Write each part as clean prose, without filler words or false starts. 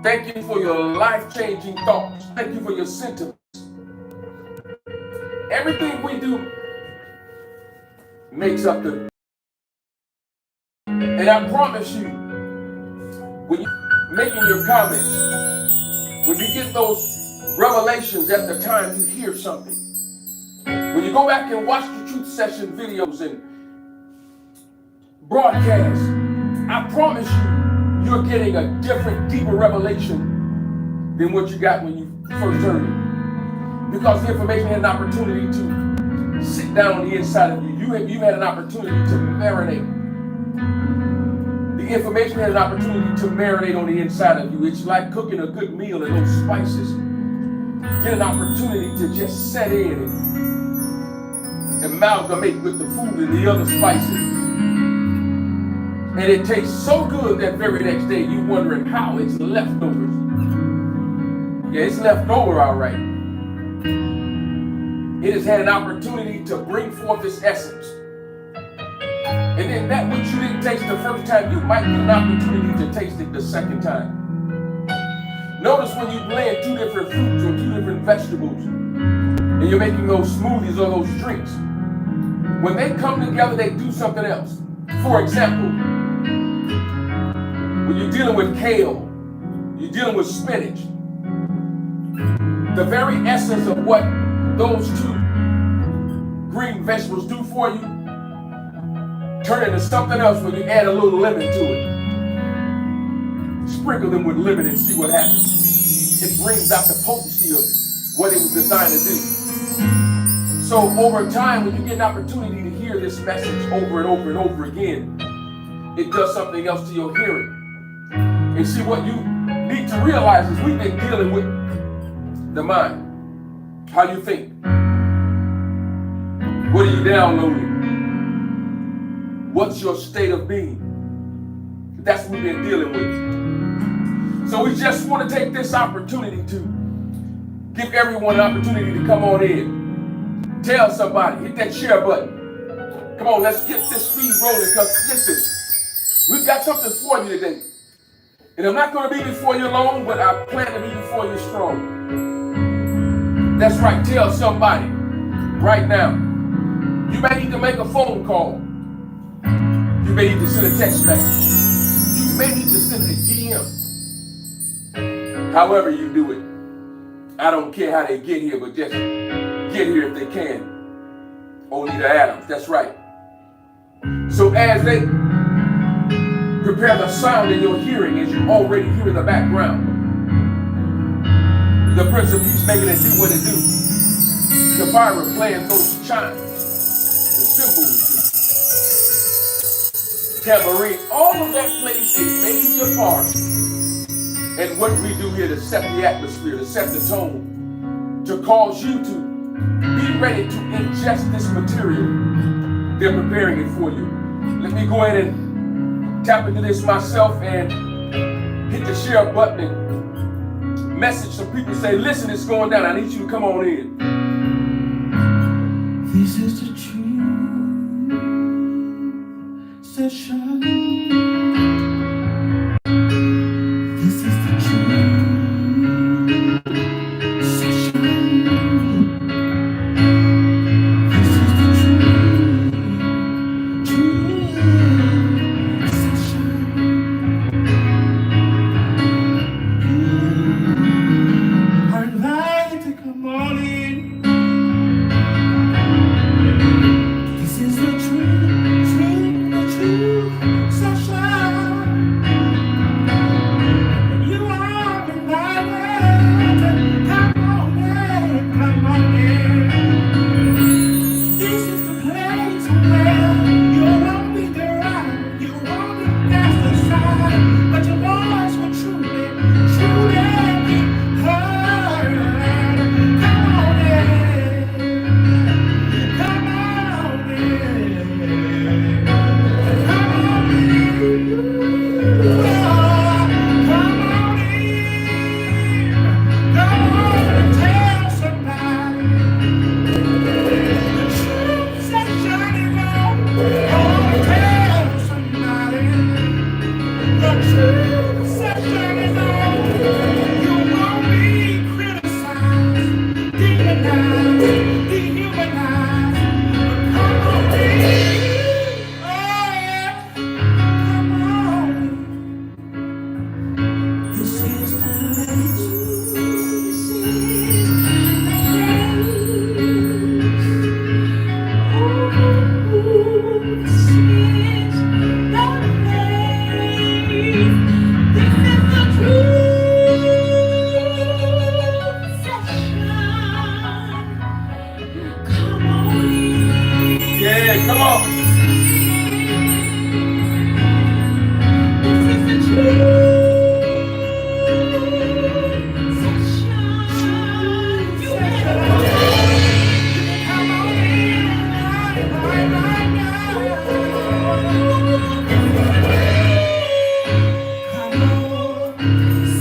Thank you for your life-changing thoughts. Thank you for your sentiments. Everything we do makes up the. And I promise you, when you're making your comments, when you get those revelations at the time you hear something, when you go back and watch the Truth Session videos and broadcasts, I promise you, you're getting a different, deeper revelation than what you got when you first heard it. Because the information had an opportunity to sit down on the inside of you. You had an opportunity to marinate. The information had an opportunity to marinate on the inside of you. It's like cooking a good meal and those spices get an opportunity to just set in and amalgamate with the food and the other spices. And it tastes so good that very next day you're wondering how it's leftovers. Yeah, it's left over all right. It has had an opportunity to bring forth its essence. And then that which you didn't taste the first time, you might get an opportunity to taste it the second time. Notice when you blend two different fruits or two different vegetables, and you're making those smoothies or those drinks, when they come together, they do something else. For example, when you're dealing with kale, you're dealing with spinach, the very essence of what those two green vegetables do for you turn into something else when you add a little lemon to it. Sprinkle them with lemon and see what happens. It brings out the potency of what it was designed to do. So over time, when you get an opportunity to hear this message over and over and over again, it does something else to your hearing. And see, what you need to realize is we've been dealing with the mind. How you think. What are you downloading? What's your state of being? That's what we've been dealing with. So we just want to take this opportunity to give everyone an opportunity to come on in. Tell somebody, hit that share button. Come on, let's get this feed rolling, because listen, we've got something for you today. And I'm not going to be before you long, but I plan to be before you strong. That's right, tell somebody right now. You may need to make a phone call. You may need to send a text message. You may need to send a DM. However you do it. I don't care how they get here, but just get here if they can. Only the Adams, that's right. So as they prepare the sound in your hearing, as you already hear in the background, the Prince of Peace making it do what it do. The fire playing those chimes, the cymbals, tambourine, all of that plays a major part in what we do here to set the atmosphere, to set the tone, to cause you to be ready to ingest this material. They're preparing it for you. Let me go ahead and tap into this myself and hit the share button and message some people. Say, listen, it's going down. I need you to come on in. This is the truth session. This is the truth session. This is the truth session. I invite you to come on in. This is the truth session. You are invited. Come on in. This is the place where you won't be derived, you won't be cast aside, but your voice will truly be heard. Come on in. Come on in. Come on in. Come on in. Come on and tell somebody. The truth session is on. Come on and tell somebody. The truth session is on. You won't be criticized, demonized, dehumanized. But come on, baby. Oh, yeah. Come on. This is the place. This is the place. Ooh, this is the place. This is the truth session. Come on in. Yeah, come on. This is the truth session. You better come on in right now. Come on,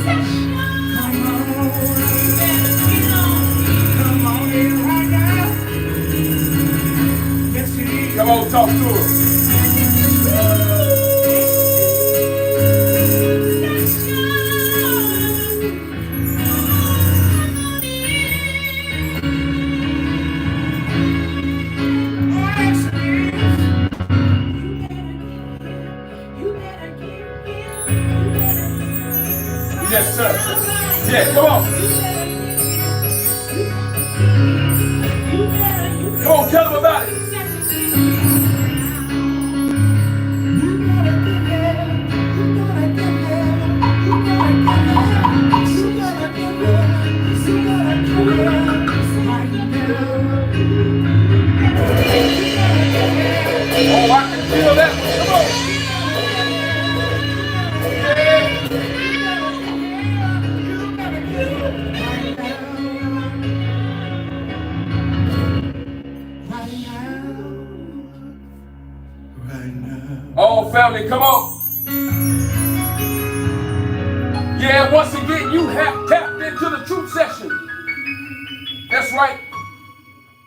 session. Come on, you better get on. Come on in right now. Yes, it is. Come on, talk to us. Yes, sir. Yeah, come on. Come on, tell them about it. Oh, I can feel that one. Come on. Oh, family, come on. Yeah, once again, you have tapped into the truth session. That's right.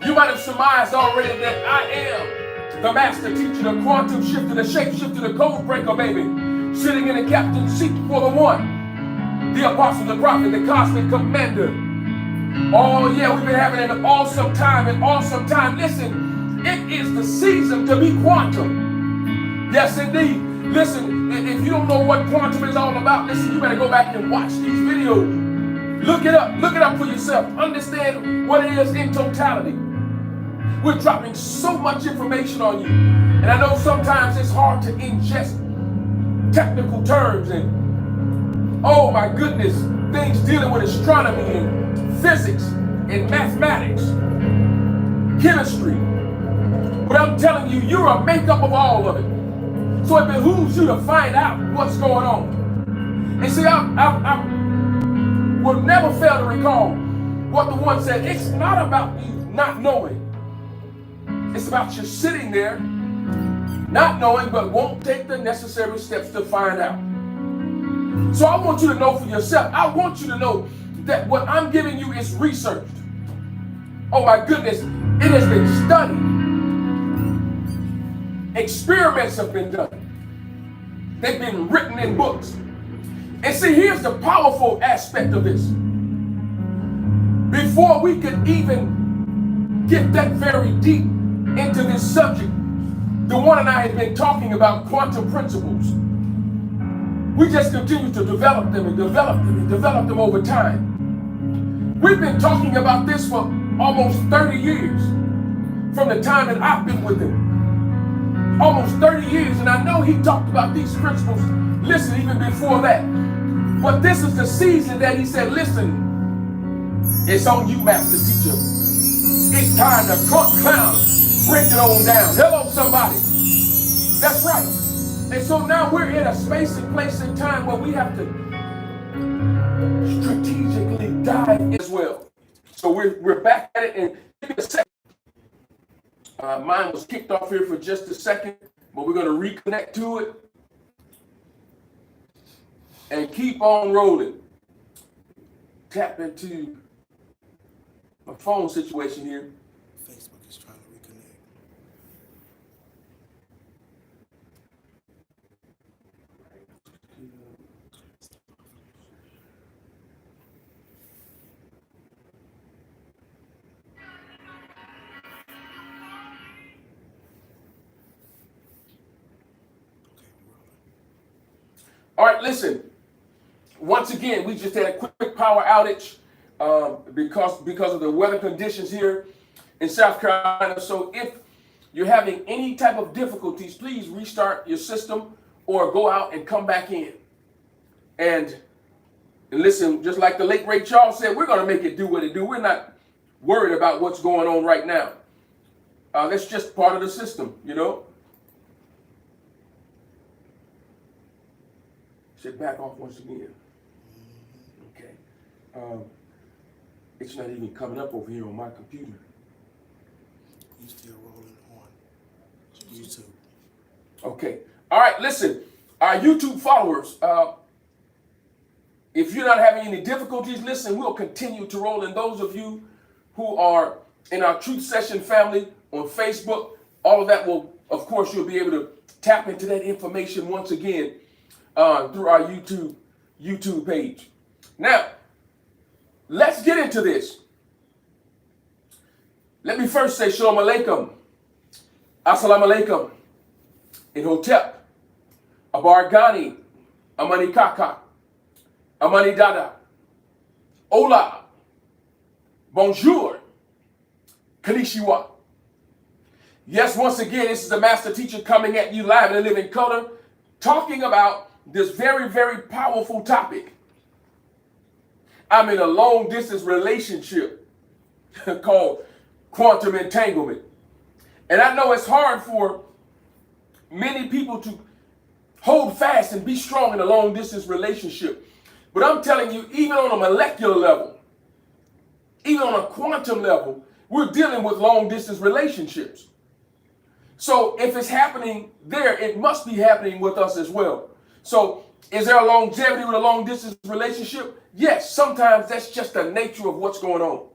You might have surmised already that I am the master teacher, the quantum shifter, the shape shifter, the code breaker, baby. Sitting in the captain's seat for the one, the apostle, the prophet, the cosmic commander. Oh, yeah, we've been having an awesome time, Listen, it is the season to be quantum. Yes, indeed. Listen, if you don't know what quantum is all about, listen, you better go back and watch these videos. Look it up for yourself. Understand what it is in totality. We're dropping so much information on you. And I know sometimes it's hard to ingest technical terms and, oh my goodness, things dealing with astronomy and physics and mathematics, chemistry. But I'm telling you, you're a makeup of all of it. So it behooves you to find out what's going on. And see, I will never fail to recall what the one said. It's not about you not knowing. It's about you sitting there, not knowing, but won't take the necessary steps to find out. So I want you to know for yourself. I want you to know that what I'm giving you is researched. Oh my goodness, it has been studied. Experiments have been done. They've been written in books. And see, here's the powerful aspect of this. Before we could even get that very deep into this subject, the one and I have been talking about quantum principles. We just continue to develop them and develop them and develop them over time. We've been talking about this for almost 30 years from the time that I've been with him. Almost 30 years, and I know he talked about these principles, listen, even before that. But this is the season that he said, listen, it's on you, master teacher. It's time to clown, break it on down. Hello, somebody. That's right. And so now we're in a space and place and time where we have to strategically dive as well. So we're back at it, and give me a second. Mine was kicked off here for just a second, but we're going to reconnect to it and keep on rolling. Tap into my phone situation here. Facebook is trying to reconnect. All right, listen. Once again, we just had a quick power outage because of the weather conditions here in South Carolina. So if you're having any type of difficulties, please restart your system or go out and come back in. And listen, just like the late Ray Charles said, we're going to make it do what it do. We're not worried about what's going on right now. That's just part of the system, you know. Should back off once again. Okay. It's not even coming up over here on my computer. You still rolling on YouTube. Okay. All right, listen. Our YouTube followers, if you're not having any difficulties, listen, we'll continue to roll. And those of you who are in our Truth Session family on Facebook, all of that will, of course, you'll be able to tap into that information once again through our YouTube page. Now, let's get into this. Let me first say Shalom Aleichem, Assalamu Alaikum, in Hotep, Abargani, Amani Kaka, Amani Dada, Hola, Bonjour, Konnichiwa. Yes, once again, this is the Master Teacher coming at you live in a living color, talking about this very, very powerful topic. I'm in a long distance relationship called quantum entanglement. And I know it's hard for many people to hold fast and be strong in a long distance relationship. But I'm telling you, even on a molecular level, even on a quantum level, we're dealing with long distance relationships. So if it's happening there, it must be happening with us as well. So is there a longevity with a long distance relationship? Yes, sometimes that's just the nature of what's going on.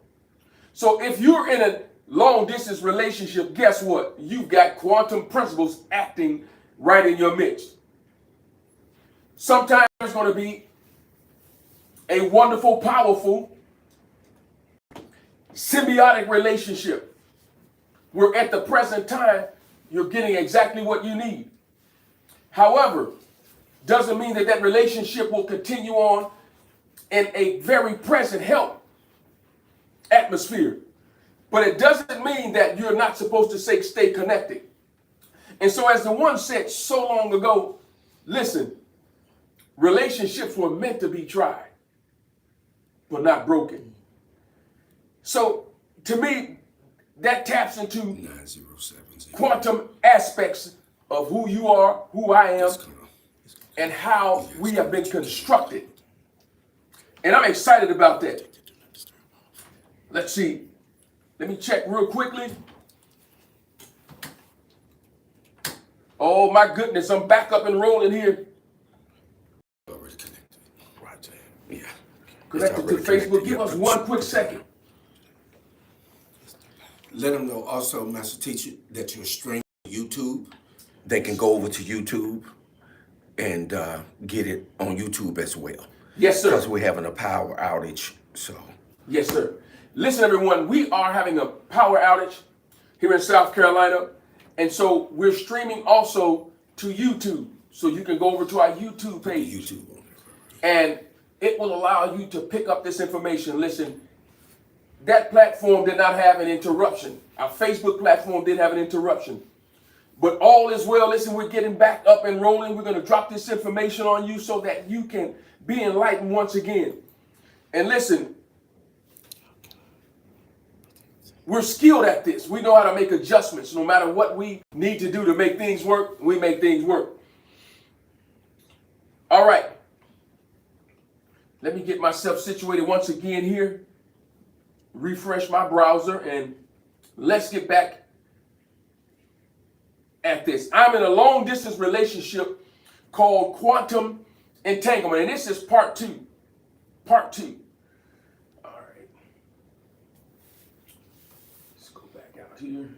So if you're in a long distance relationship, guess what? You've got quantum principles acting right in your midst. Sometimes there's going to be a wonderful, powerful, symbiotic relationship where at the present time, you're getting exactly what you need. However, doesn't mean that that relationship will continue on in a very present health atmosphere. But it doesn't mean that you're not supposed to stay connected. And so as the one said so long ago, listen, relationships were meant to be tried, but not broken. So to me, that taps into 9070 quantum aspects of who you are, who I am, and how we have been constructed. And I'm excited about that. Let's see. Let me check real quickly. Oh my goodness, I'm back up and rolling here. Already connected. Right there. Yeah. Connected to Facebook. Give us one quick second. Let them know also, Master Teacher, that you're streaming YouTube. They can go over to YouTube and get it on YouTube as well. Yes, sir. Because we're having a power outage. So. Yes, sir. Listen, everyone, we are having a power outage here in South Carolina. And so we're streaming also to YouTube. So you can go over to our YouTube page. YouTube. And it will allow you to pick up this information. Listen, that platform did not have an interruption. Our Facebook platform did have an interruption. But all is well. Listen, we're getting back up and rolling. We're going to drop this information on you so that you can be enlightened once again. And listen, we're skilled at this. We know how to make adjustments. No matter what we need to do to make things work, we make things work. All right. Let me get myself situated once again here. Refresh my browser and let's get back at this. I'm in a long distance relationship called quantum entanglement. And this is part two. Part two. All right. Let's go back out here.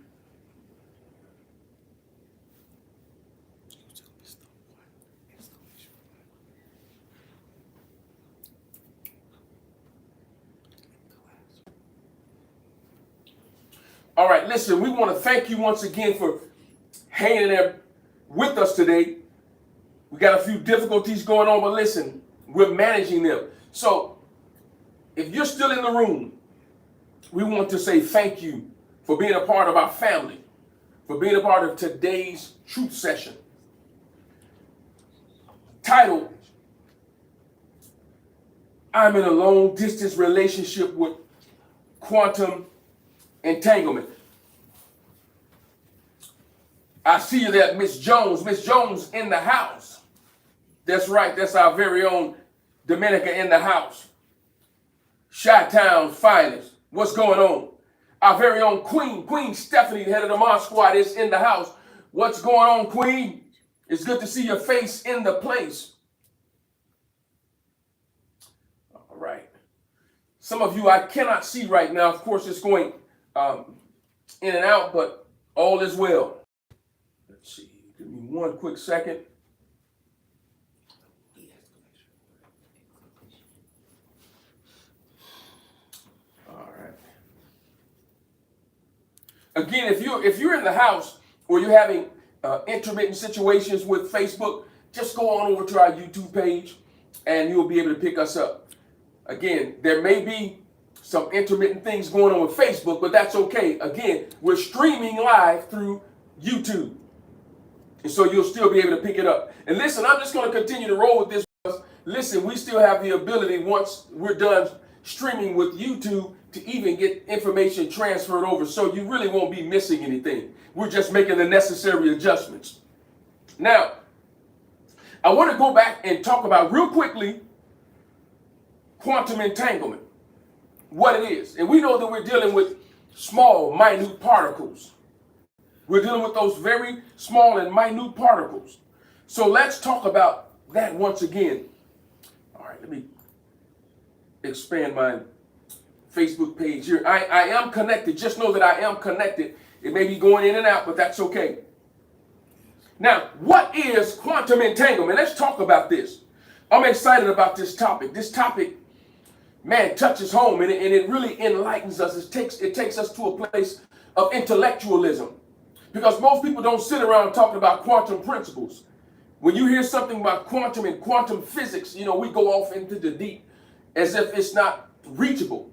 All right, listen, we want to thank you once again for hanging there with us today. We got a few difficulties going on, but listen, we're managing them. So if you're still in the room, we want to say thank you for being a part of our family, for being a part of today's truth session, titled, I'm in a long distance relationship with quantum entanglement. I see you there, Miss Jones. Miss Jones in the house. That's right, that's our very own Dominica in the house. Chi-Town's finest. What's going on? Our very own Queen Stephanie, the head of the Mod Squad, is in the house. What's going on, Queen? It's good to see your face in the place. All right. Some of you I cannot see right now. Of course, it's going in and out, but all is well. Let's see. Give me one quick second. All right. Again, if you're in the house or you're having intermittent situations with Facebook, just go on over to our YouTube page and you'll be able to pick us up. Again, there may be some intermittent things going on with Facebook, but that's okay. Again, we're streaming live through YouTube. And so you'll still be able to pick it up. And listen, I'm just going to continue to roll with this. Listen, we still have the ability, once we're done streaming with YouTube, to even get information transferred over. So you really won't be missing anything. We're just making the necessary adjustments. Now, I want to go back and talk about real quickly quantum entanglement, what it is. And we know that we're dealing with small, minute particles. We're dealing with those very small and minute particles. So let's talk about that once again. All right, let me expand my Facebook page here. I am connected. Just know that I am connected. It may be going in and out, but that's okay. Now, what is quantum entanglement? Let's talk about this. I'm excited about this topic. This topic, man, touches home, and it really enlightens us. It takes us to a place of intellectualism. Because most people don't sit around talking about quantum principles. When you hear something about quantum and quantum physics, we go off into the deep as if it's not reachable.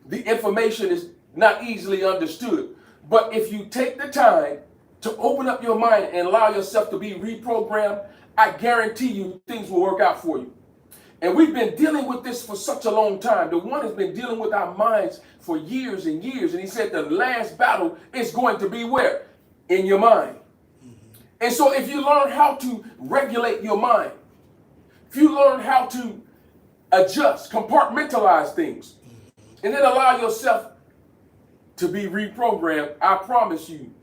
The information is not easily understood. But if you take the time to open up your mind and allow yourself to be reprogrammed, I guarantee you things will work out for you. And we've been dealing with this for such a long time. The one has been dealing with our minds for years and years. And he said the last battle is going to be where? In your mind. And so if you learn how to regulate your mind, if you learn how to adjust, compartmentalize things, and then allow yourself to be reprogrammed, I promise you,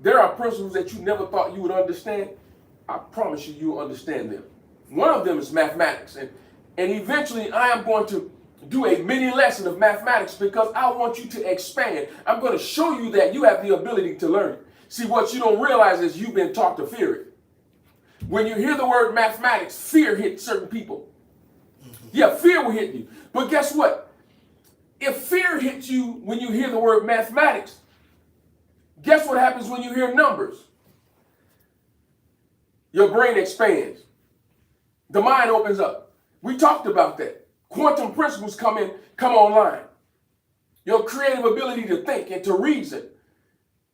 there are principles that you never thought you would understand. I promise you, you'll understand them. One of them is mathematics. And eventually I am going to do a mini lesson of mathematics because I want you to expand. I'm going to show you that you have the ability to learn it. See, what you don't realize is you've been taught to fear it. When you hear the word mathematics, fear hits certain people. Yeah, fear will hit you. But guess what? If fear hits you when you hear the word mathematics, guess what happens when you hear numbers? Your brain expands. The mind opens up. We talked about that. Quantum principles come online. Your creative ability to think and to reason.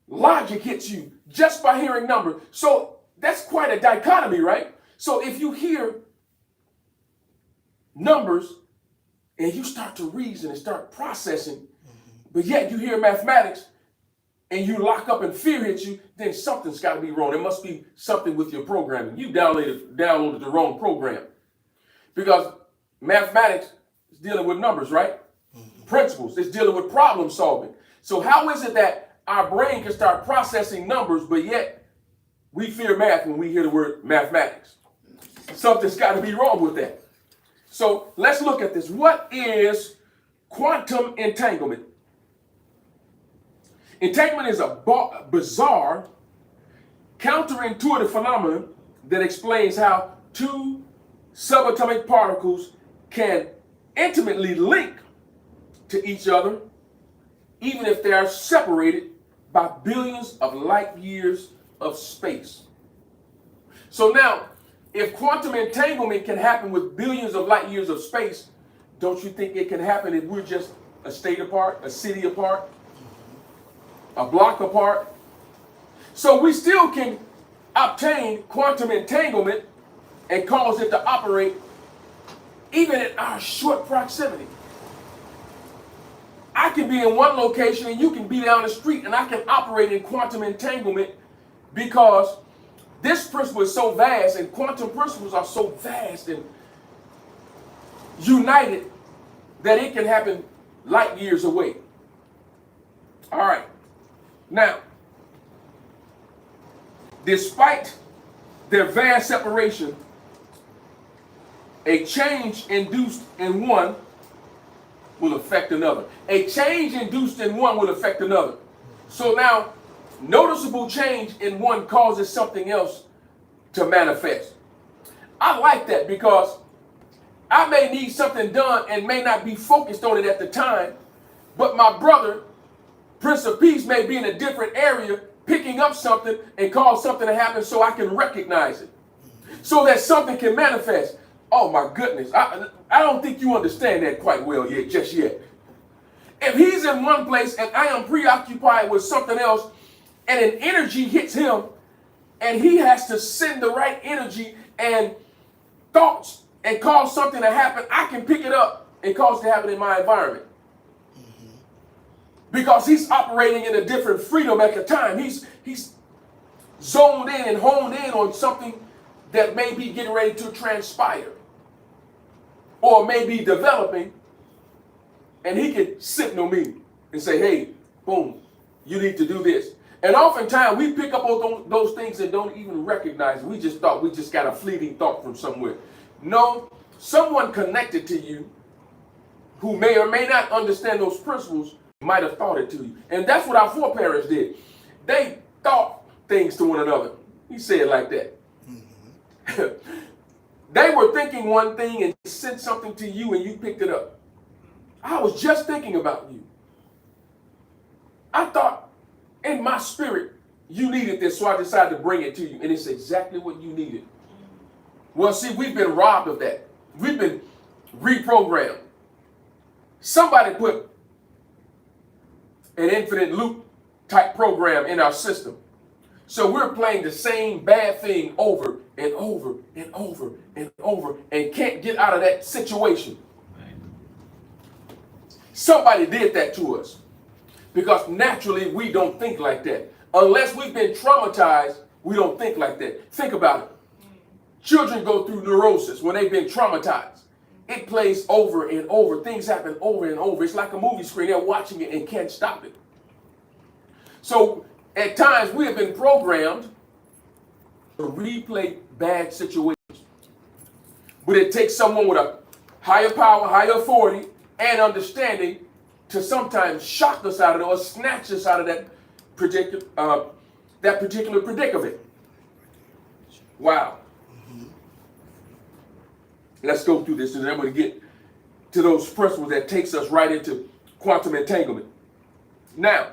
Logic hits you just by hearing numbers. So that's quite a dichotomy, right? So if you hear numbers and you start to reason and start processing, but yet you hear mathematics and you lock up and fear hits you, then something's got to be wrong. There must be something with your programming. You downloaded the wrong program. Because mathematics is dealing with numbers, right? Principles. It's dealing with problem solving. So how is it that our brain can start processing numbers, but yet we fear math when we hear the word mathematics? Something's got to be wrong with that. So let's look at this. What is quantum entanglement? Entanglement is a bizarre, counterintuitive phenomenon that explains how two subatomic particles can intimately link to each other, even if they are separated by billions of light years of space. So now, If quantum entanglement can happen with billions of light years of space, don't you think it can happen if we're just a state apart, a city apart, a block apart? So we still can obtain quantum entanglement and cause it to operate even in our short proximity. I can be in one location and you can be down the street, and I can operate in quantum entanglement because this principle is so vast, and quantum principles are so vast and united that it can happen light years away. All right. Now, despite their vast separation, a change induced in one will affect another. A change induced in one will affect another. So now, noticeable change in one causes something else to manifest. I like that because I may need something done and may not be focused on it at the time, but my brother, Prince of Peace, may be in a different area picking up something and cause something to happen so I can recognize it, so that something can manifest. Oh my goodness, I don't think you understand that quite well yet, just yet. If he's in one place and I am preoccupied with something else, and an energy hits him, and he has to send the right energy and thoughts and cause something to happen, I can pick it up and cause it to happen in my environment. Because he's operating in a different freedom at the time. He's zoned in and honed in on something that may be getting ready to transpire or may be developing, and he can signal me and say, hey, boom, you need to do this. And oftentimes we pick up on those things and don't even recognize it. We just thought we just got a fleeting thought from somewhere. No, someone connected to you who may or may not understand those principles might have thought it to you. And that's what our foreparents did. They thought things to one another. He said it like that. Mm-hmm. They were thinking one thing and sent something to you and you picked it up. I was just thinking about you. I thought in my spirit you needed this, so I decided to bring it to you. And it's exactly what you needed. Well, see, we've been robbed of that. We've been reprogrammed. Somebody put an infinite loop type program in our system. So we're playing the same bad thing over and over and over and over and can't get out of that situation. Somebody did that to us because naturally we don't think like that. Unless we've been traumatized, we don't think like that. Think about it. Children go through neurosis when they've been traumatized. It plays over and over. Things happen over and over. It's like a movie screen. They're watching it and can't stop it. So at times we have been programmed to replay bad situations. But it takes someone with a higher power, higher authority, and understanding to sometimes shock us out of it or snatch us out of that particular predicament. Wow. Let's go through this, and then I'm going to get to those principles that takes us right into quantum entanglement. Now,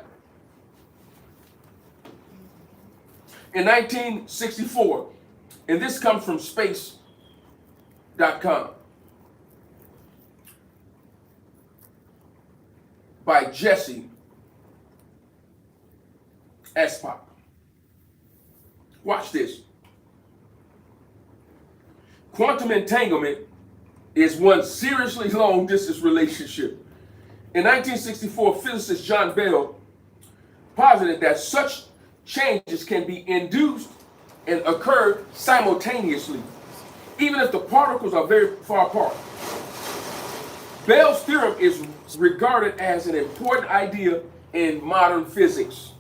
in 1964, and this comes from space.com, by Jesse Espach. Watch this. Quantum entanglement is one seriously long-distance relationship. In 1964, physicist John Bell posited that such changes can be induced and occur simultaneously, even if the particles are very far apart. Bell's theorem is regarded as an important idea in modern physics.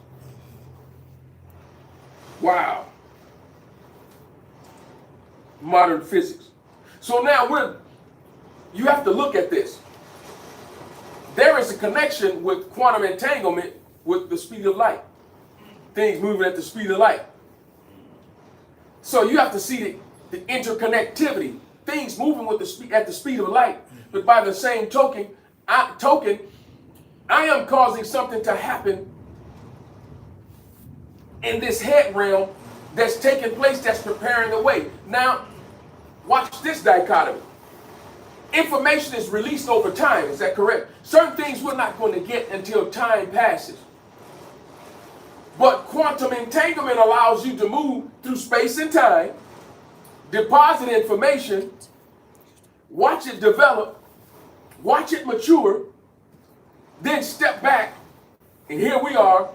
Wow. Modern physics. So now you have to look at this. There is a connection with quantum entanglement with the speed of light. Things moving at the speed of light. So you have to see the interconnectivity. Things moving with at the speed of light. But by the same token, I am causing something to happen in this head realm that's taking place, that's preparing the way. Now, Watch this dichotomy. Information is released over time, is that correct? Certain things we're not going to get until time passes. But quantum entanglement allows you to move through space and time, deposit information, watch it develop, watch it mature, then step back, and here we are,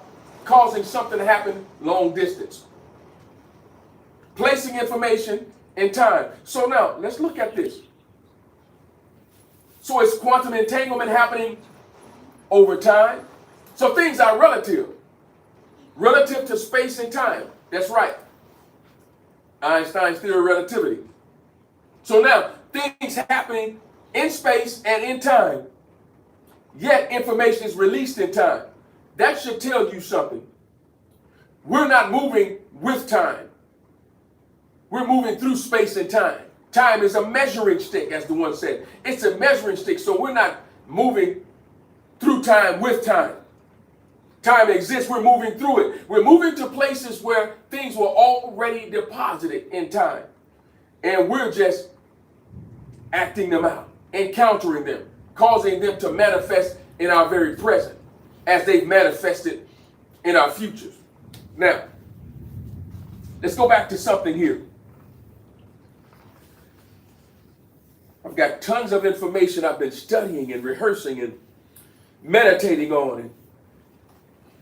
causing something to happen long distance. Placing information in time. So now, let's look at this. So is quantum entanglement happening over time? So things are relative. Relative to space and time. That's right. Einstein's theory of relativity. So now, things happening in space and in time, yet information is released in time. That should tell you something. We're not moving with time. We're moving through space and time. Time is a measuring stick, as the one said. It's a measuring stick, so we're not moving through time with time. Time exists, we're moving through it. We're moving to places where things were already deposited in time. And we're just acting them out, encountering them, causing them to manifest in our very present as they've manifested in our futures. Now, let's go back to something here. I've got tons of information I've been studying and rehearsing and meditating on and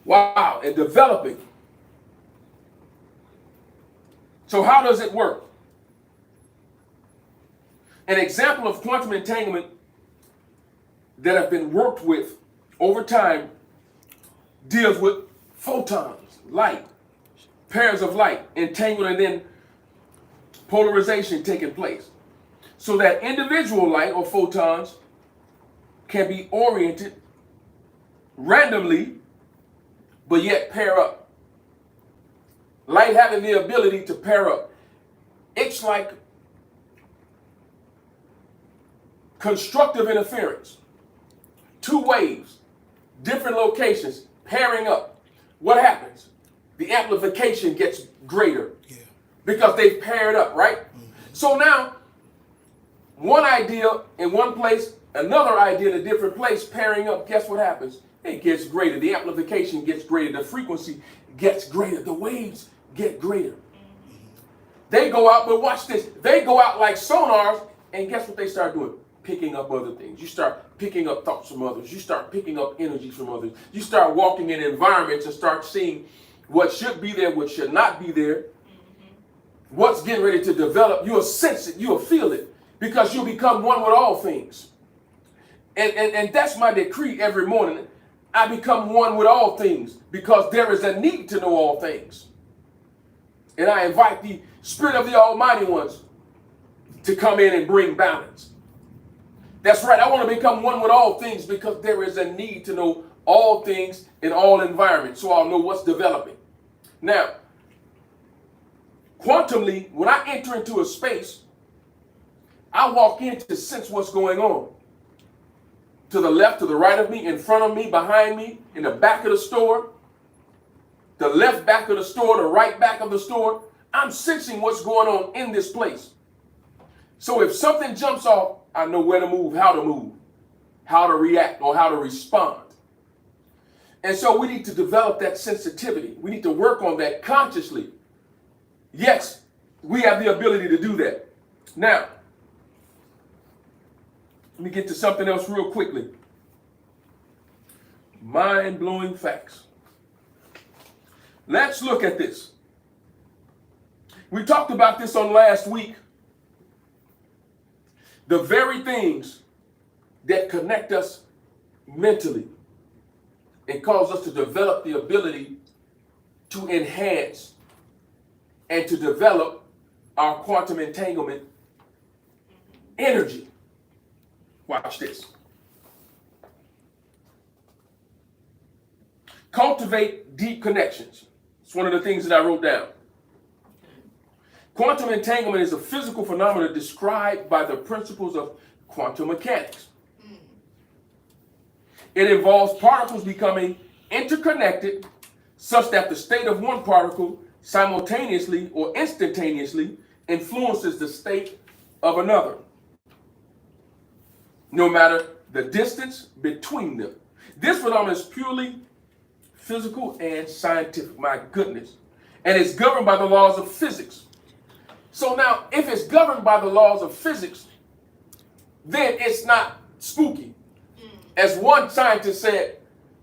and developing. So how does it work? An example of quantum entanglement that have been worked with over time deals with photons, light, pairs of light, entangled and then polarization taking place. So that individual light or photons can be oriented randomly, but yet pair up. Light having the ability to pair up. It's like constructive interference. Two waves, different locations, pairing up. What happens? The amplification gets greater because they've paired up, right? So now, one idea in one place, another idea in a different place, pairing up, guess what happens? It gets greater. The amplification gets greater. The frequency gets greater. The waves get greater. They go out, but watch this. They go out like sonars, and guess what they start doing? Picking up other things. You start picking up thoughts from others. You start picking up energy from others. You start walking in environments and start seeing what should be there, what should not be there, what's getting ready to develop. You'll sense it. You'll feel it because you'll become one with all things. And that's my decree every morning. I become one with all things because there is a need to know all things. And I invite the Spirit of the Almighty Ones to come in and bring balance. That's right. I want to become one with all things because there is a need to know all things in all environments so I'll know what's developing. Now, quantumly, when I enter into a space, I walk in to sense what's going on. To the left, to the right of me, in front of me, behind me, in the back of the store, the left back of the store, the right back of the store. I'm sensing what's going on in this place. So if something jumps off, I know where to move, how to react, or how to respond. And so we need to develop that sensitivity. We need to work on that consciously. Yes, we have the ability to do that. Now, let me get to something else real quickly. Mind-blowing facts. Let's look at this. We talked about this on last week. The very things that connect us mentally and cause us to develop the ability to enhance and to develop our quantum entanglement energy. Watch this. Cultivate deep connections. It's one of the things that I wrote down. Quantum entanglement is a physical phenomenon described by the principles of quantum mechanics. It involves particles becoming interconnected such that the state of one particle simultaneously or instantaneously influences the state of another, no matter the distance between them. This phenomenon is purely physical and scientific, my goodness. And it's governed by the laws of physics. So now, if it's governed by the laws of physics, then it's not spooky. As one scientist said,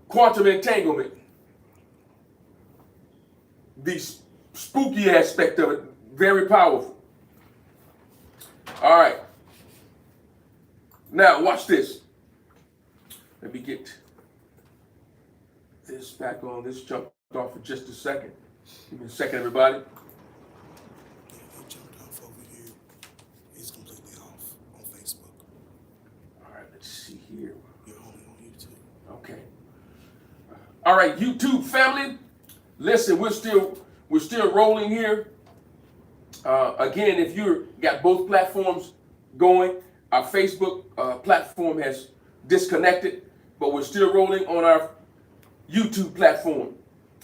quantum entanglement, the spooky aspect of it, very powerful. All right. Now, watch this. Let me get this back on. This jumped off for just a second. Give me a second, everybody. Yeah, it jumped off over here. It's completely off on Facebook. All right, let's see here. You're only on YouTube. Okay. All right, YouTube family. Listen, we're still rolling here. Again, if you got both platforms going, our Facebook platform has disconnected, but we're still rolling on our YouTube platform.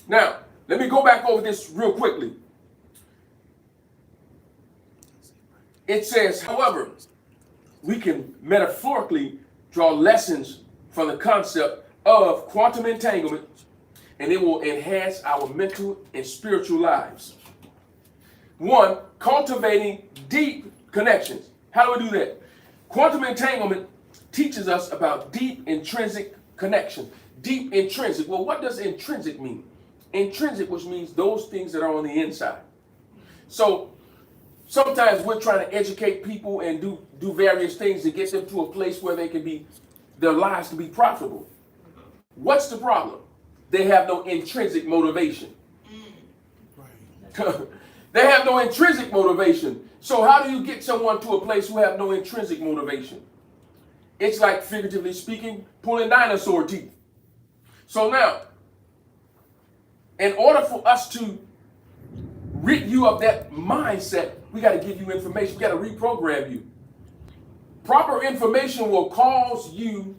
Now, let me go back over this real quickly. It says, however, we can metaphorically draw lessons from the concept of quantum entanglement, and it will enhance our mental and spiritual lives. One, cultivating deep connections. How do we do that? Quantum entanglement teaches us about deep intrinsic connection. Deep intrinsic. Well, what does intrinsic mean? Intrinsic, which means those things that are on the inside. So sometimes we're trying to educate people and do various things to get them to a place where they can be, their lives can be profitable. What's the problem? They have no intrinsic motivation. Right. They have no intrinsic motivation. So how do you get someone to a place who have no intrinsic motivation? It's like, figuratively speaking, pulling dinosaur teeth. So now, in order for us to rid you of that mindset, we got to give you information. We got to reprogram you. Proper information will cause you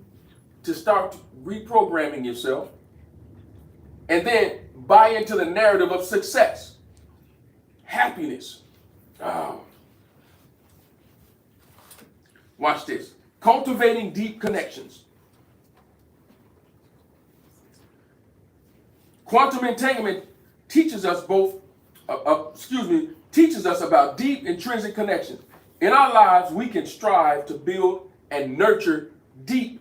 to start reprogramming yourself and then buy into the narrative of success, happiness. Oh. Watch this. Cultivating deep connections. Quantum entanglement teaches us teaches us about deep intrinsic connections. In our lives, we can strive to build and nurture deep,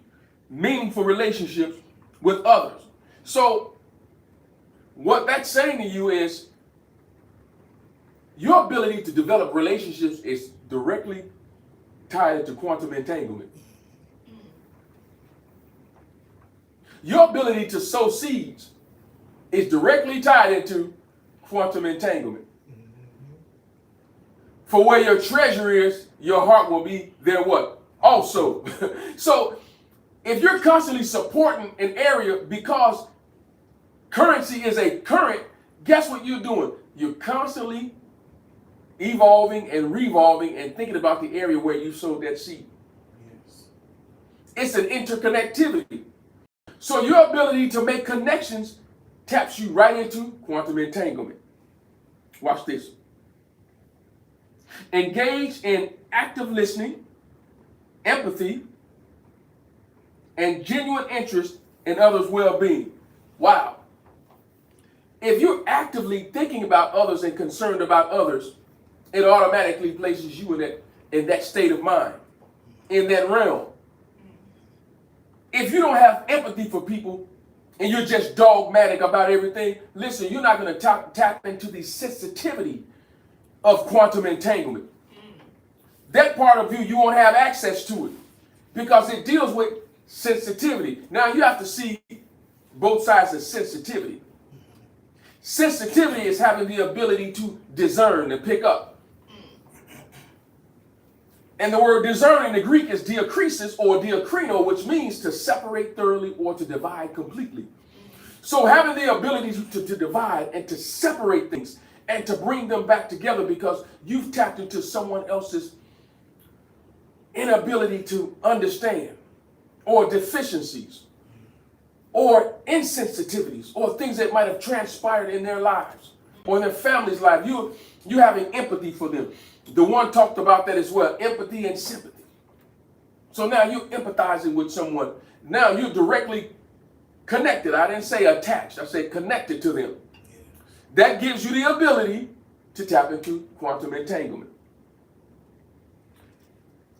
meaningful relationships with others. So, what that's saying to you is your ability to develop relationships is directly tied to quantum entanglement. Your ability to sow seeds is directly tied into quantum entanglement. For where your treasure is, your heart will be there what? Also. So if you're constantly supporting an area because currency is a current, guess what you're doing? You're constantly evolving and revolving and thinking about the area where you sowed that seed. Yes. It's an interconnectivity. So your ability to make connections taps you right into quantum entanglement. Watch this. Engage in active listening, empathy, and genuine interest in others' well-being. Wow. If you're actively thinking about others and concerned about others, it automatically places you in that state of mind, in that realm. If you don't have empathy for people and you're just dogmatic about everything, listen, you're not going to tap into the sensitivity of quantum entanglement. That part of you won't have access to it because it deals with sensitivity. Now you have to see both sides of sensitivity. Sensitivity is having the ability to discern and pick up. And the word discern in the Greek is diakrisis or diakrino, which means to separate thoroughly or to divide completely. So having the ability to divide and to separate things and to bring them back together because you've tapped into someone else's inability to understand or deficiencies or insensitivities or things that might have transpired in their lives or in their family's life. You having empathy for them. The one talked about that as well, empathy and sympathy. So now you're empathizing with someone. Now you're directly connected. I didn't say attached. I said connected to them. That gives you the ability to tap into quantum entanglement.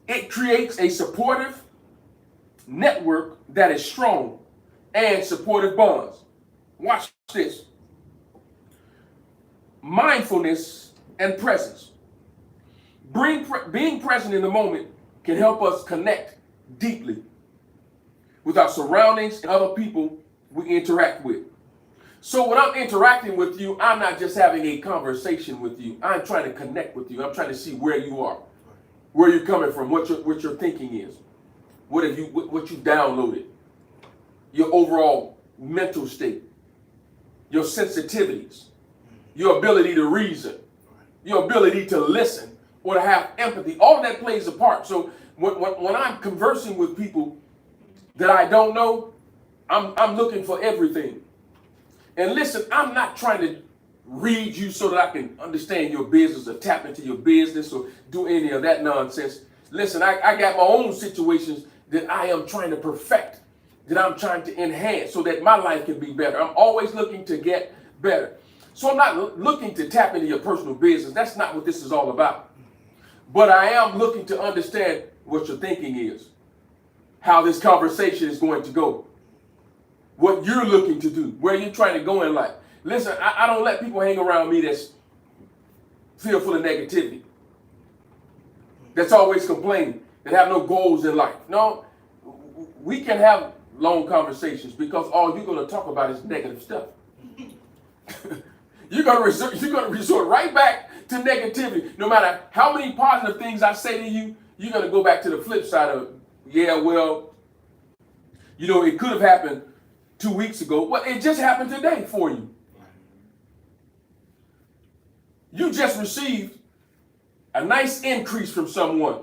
It creates a supportive network that is strong and supportive bonds. Watch this. Mindfulness and presence. Being present in the moment can help us connect deeply with our surroundings and other people we interact with. So when I'm interacting with you, I'm not just having a conversation with you. I'm trying to connect with you. I'm trying to see where you are, where you're coming from, what your thinking is, what you downloaded, your overall mental state, your sensitivities, your ability to reason, your ability to listen or to have empathy. All of that plays a part. So when I'm conversing with people that I don't know, I'm looking for everything. And listen, I'm not trying to read you so that I can understand your business or tap into your business or do any of that nonsense. Listen, I got my own situations that I am trying to perfect, that I'm trying to enhance so that my life can be better. I'm always looking to get better. So I'm not looking to tap into your personal business. That's not what this is all about. But I am looking to understand what your thinking is, how this conversation is going to go, what you're looking to do, where you're trying to go in life. Listen, I don't let people hang around me that's fearful of negativity, that's always complaining, that have no goals in life. No, we can have long conversations because all you're going to talk about is negative stuff. You're going to resort right back to negativity. No matter how many positive things I say to you, you're going to go back to the flip side of, yeah, well, it could have happened 2 weeks ago. Well, it just happened today for you. You just received a nice increase from someone.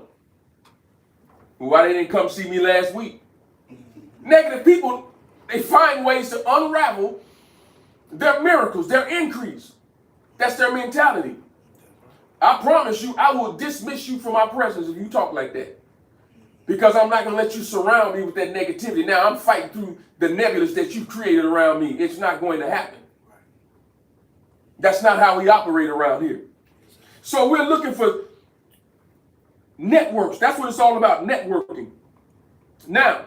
Why they didn't come see me last week? Negative people, they find ways to unravel their miracles, their increase. That's their mentality. I promise you, I will dismiss you from my presence if you talk like that. Because I'm not going to let you surround me with that negativity. Now I'm fighting through the nebulous that you created around me. It's not going to happen. That's not how we operate around here. So we're looking for networks. That's what it's all about, networking. Now,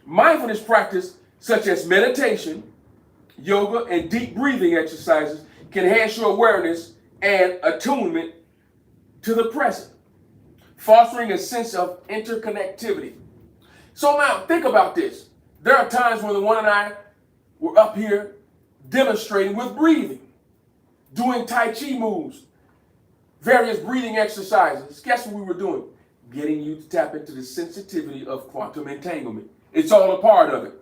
mindfulness practice such as meditation, yoga, and deep breathing exercises can enhance your awareness and attunement to the present, fostering a sense of interconnectivity. So now think about this. There are times when the one and I were up here demonstrating with breathing, doing Tai Chi moves, various breathing exercises. Guess what we were doing? Getting you to tap into the sensitivity of quantum entanglement. It's all a part of it.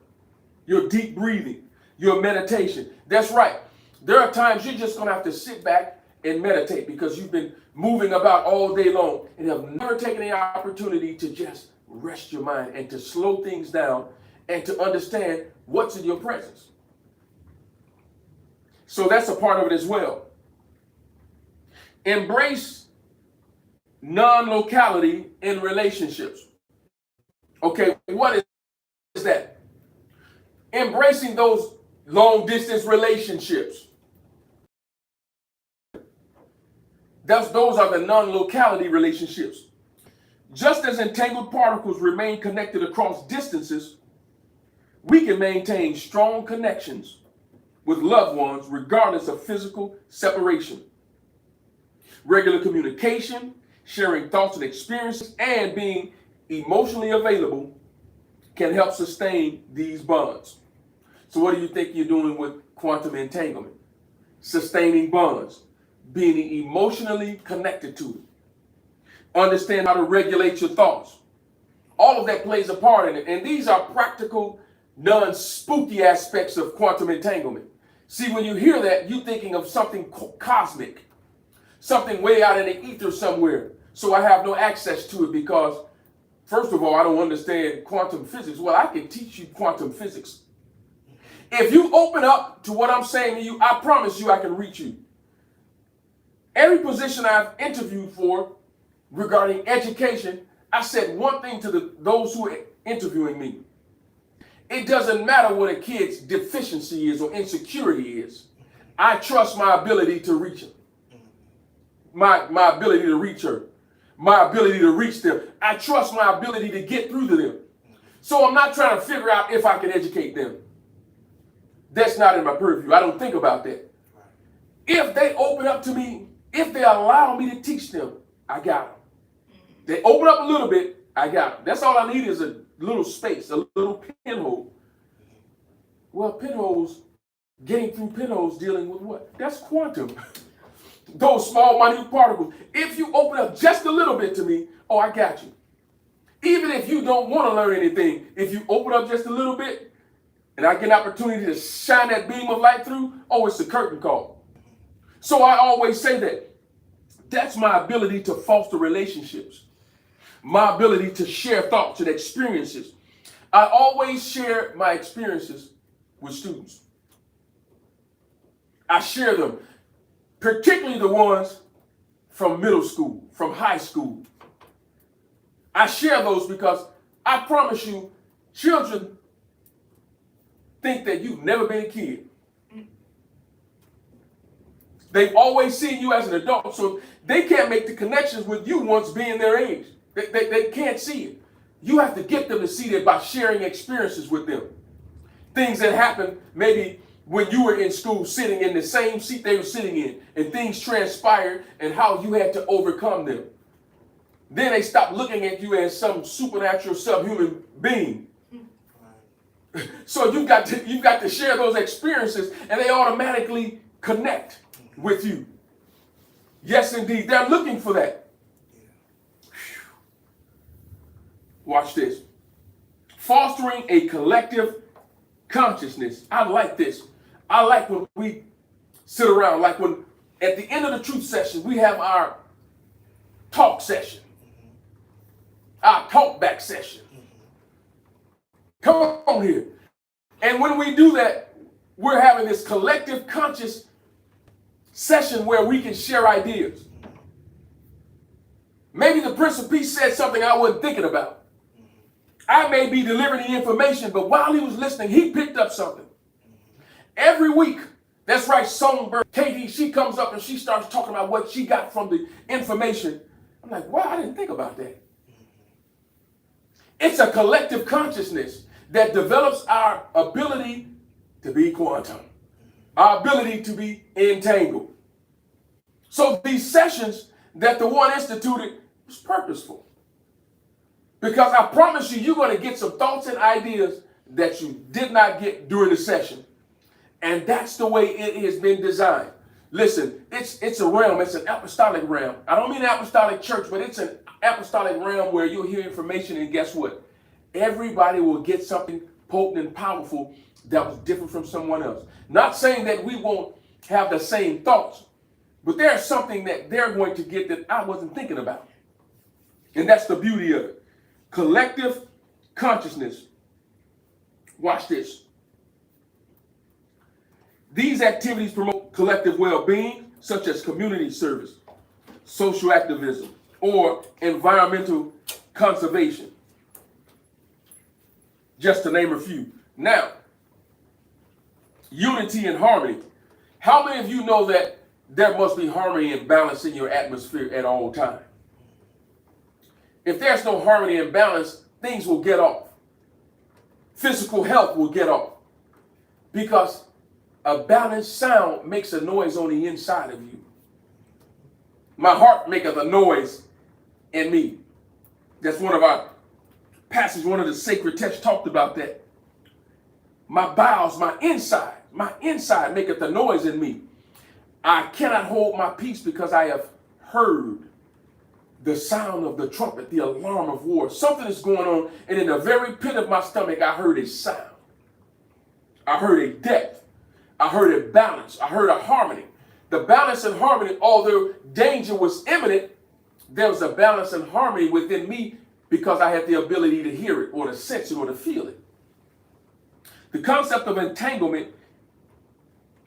Your deep breathing, your meditation. That's right. There are times you're just going to have to sit back and meditate because you've been moving about all day long and have never taken the opportunity to just rest your mind and to slow things down and to understand what's in your presence. So that's a part of it as well. Embrace non-locality in relationships. Okay, what is that? Embracing those long-distance relationships. Those are the non-locality relationships. Just as entangled particles remain connected across distances, we can maintain strong connections with loved ones regardless of physical separation. Regular communication, sharing thoughts and experiences, and being emotionally available can help sustain these bonds. So what do you think you're doing with quantum entanglement? Sustaining bonds, being emotionally connected to it. Understand how to regulate your thoughts. All of that plays a part in it. And these are practical, non-spooky aspects of quantum entanglement. See, when you hear that, you're thinking of something cosmic, something way out in the ether somewhere. So I have no access to it because, first of all, I don't understand quantum physics. Well, I can teach you quantum physics. If you open up to what I'm saying to you, I promise you I can reach you. Every position I've interviewed for regarding education, I said one thing to those who are interviewing me. It doesn't matter what a kid's deficiency is or insecurity is. I trust my ability to reach them. My ability to reach her. My ability to reach them. I trust my ability to get through to them. So I'm not trying to figure out if I can educate them. That's not in my purview. I don't think about that. If they open up to me, if they allow me to teach them, I got them. They open up a little bit, I got them. That's all I need is a little space, a little pinhole. Well, pinholes, getting through pinholes dealing with what? That's quantum. Those small, minute particles. If you open up just a little bit to me, oh, I got you. Even if you don't want to learn anything, if you open up just a little bit, and I get an opportunity to shine that beam of light through, oh, it's a curtain call. So I always say that. That's my ability to foster relationships. My ability to share thoughts and experiences. I always share my experiences with students. I share them, particularly the ones from middle school, from high school. I share those because I promise you, children think that you've never been a kid. They've always seen you as an adult, so they can't make the connections with you once being their age. They can't see it. You have to get them to see that by sharing experiences with them. Things that happened maybe when you were in school sitting in the same seat they were sitting in, and things transpired and how you had to overcome them. Then they stop looking at you as some supernatural subhuman being. So you've got to share those experiences, and they automatically connect with you. Yes, indeed. They're looking for that. Watch this. Fostering a collective consciousness. I like this. I like when we sit around, like when at the end of the truth session, we have our talk session, our talk back session. Come on here. And when we do that, we're having this collective conscious session where we can share ideas. Maybe the Prince of Peace said something I wasn't thinking about. I may be delivering the information, but while he was listening, he picked up something. Every week, that's right, Songbird Katie, she comes up and she starts talking about what she got from the information. I'm like, wow, I didn't think about that. It's a collective consciousness that develops our ability to be quantum, our ability to be entangled. So these sessions that the one instituted was purposeful. Because I promise you, you're going to get some thoughts and ideas that you did not get during the session. And that's the way it has been designed. Listen, it's a realm, it's an apostolic realm. I don't mean an apostolic church, but it's an apostolic realm where you'll hear information, and guess what? Everybody will get something potent and powerful that was different from someone else. Not saying that we won't have the same thoughts, but there's something that they're going to get that I wasn't thinking about. And that's the beauty of it. Collective consciousness. Watch this. These activities promote collective well-being, such as community service, social activism, or environmental conservation, just to name a few. Now, unity and harmony. How many of you know that there must be harmony and balance in your atmosphere at all times? If there's no harmony and balance, things will get off. Physical health will get off. Because a balanced sound makes a noise on the inside of you. My heart maketh a noise in me. That's one of our passages, one of the sacred texts talked about that. My bowels, my inside maketh a noise in me. I cannot hold my peace because I have heard the sound of the trumpet, the alarm of war. Something is going on, and in the very pit of my stomach, I heard a sound. I heard a depth. I heard a balance. I heard a harmony. The balance and harmony, although danger was imminent, there was a balance and harmony within me because I had the ability to hear it or to sense it or to feel it. The concept of entanglement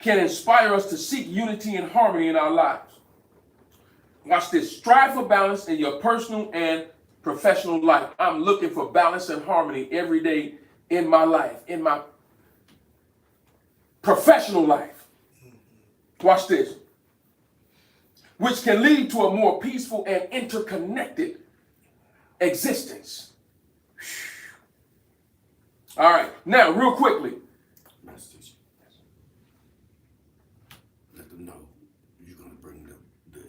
can inspire us to seek unity and harmony in our lives. Watch this. Strive for balance in your personal and professional life. I'm looking for balance and harmony every day in my life, in my professional life. Watch this. Which can lead to a more peaceful and interconnected existence. All right. Now, real quickly. Master teacher, let them know you're going to bring the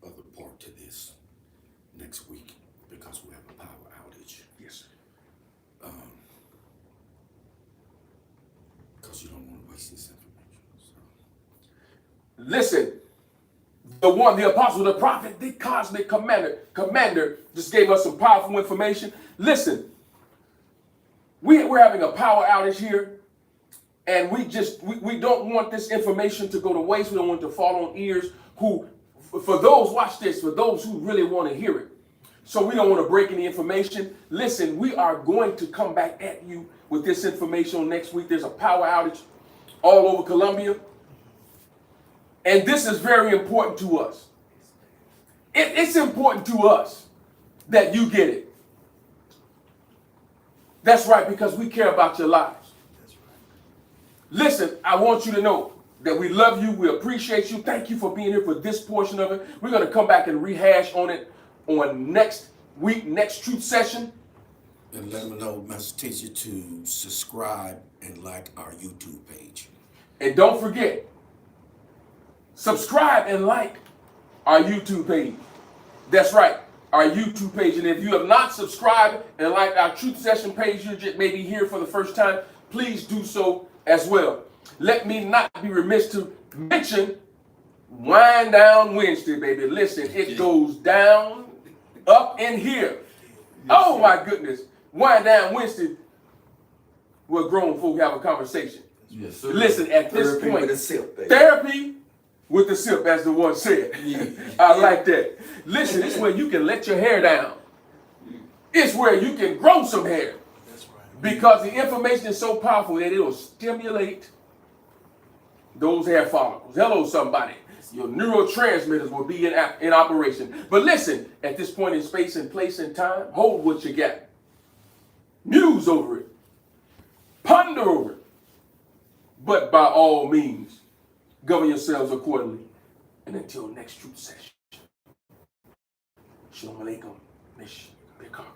other part to this next week because we have a power outage. Yes, sir. Because you don't want to waste this information. So. Listen. The apostle, the prophet, the cosmic commander just gave us some powerful information. Listen, we're having a power outage here, and we don't want this information to go to waste. We don't want it to fall on ears for those, watch this, for those who really want to hear it. So we don't want to break any information. Listen, we are going to come back at you with this information next week. There's a power outage all over Colombia. And this is very important to us. It's important to us that you get it. That's right, because we care about your lives. That's right. Listen, I want you to know that we love you. We appreciate you. Thank you for being here for this portion of it. We're going to come back and rehash on it on next week, next truth session. And let them know, Master Teacher, to subscribe and like our YouTube page. And don't forget, subscribe and like our YouTube page. That's right, our YouTube page. And if you have not subscribed and liked our Truth Session page, you're just maybe here for the first time, please do so as well. Let me not be remiss to mention Wind Down Wednesday, baby. Listen, it goes down, up in here. Oh my goodness. Wind Down Wednesday, where grown folk have a conversation. Yes, sir. Listen, at this Therapy point, with a sip, baby. therapy with the sip, as the one said. I like that. Listen, it's where you can let your hair down. It's where you can grow some hair. That's right. Because the information is so powerful that it'll stimulate those hair follicles. Hello, somebody. Your neurotransmitters will be in operation. But listen, at this point in space and place and time, hold what you got. Muse over it. Ponder over it. But by all means, govern yourselves accordingly. And until next truth session. Shalom alaikum. Mish Bikar.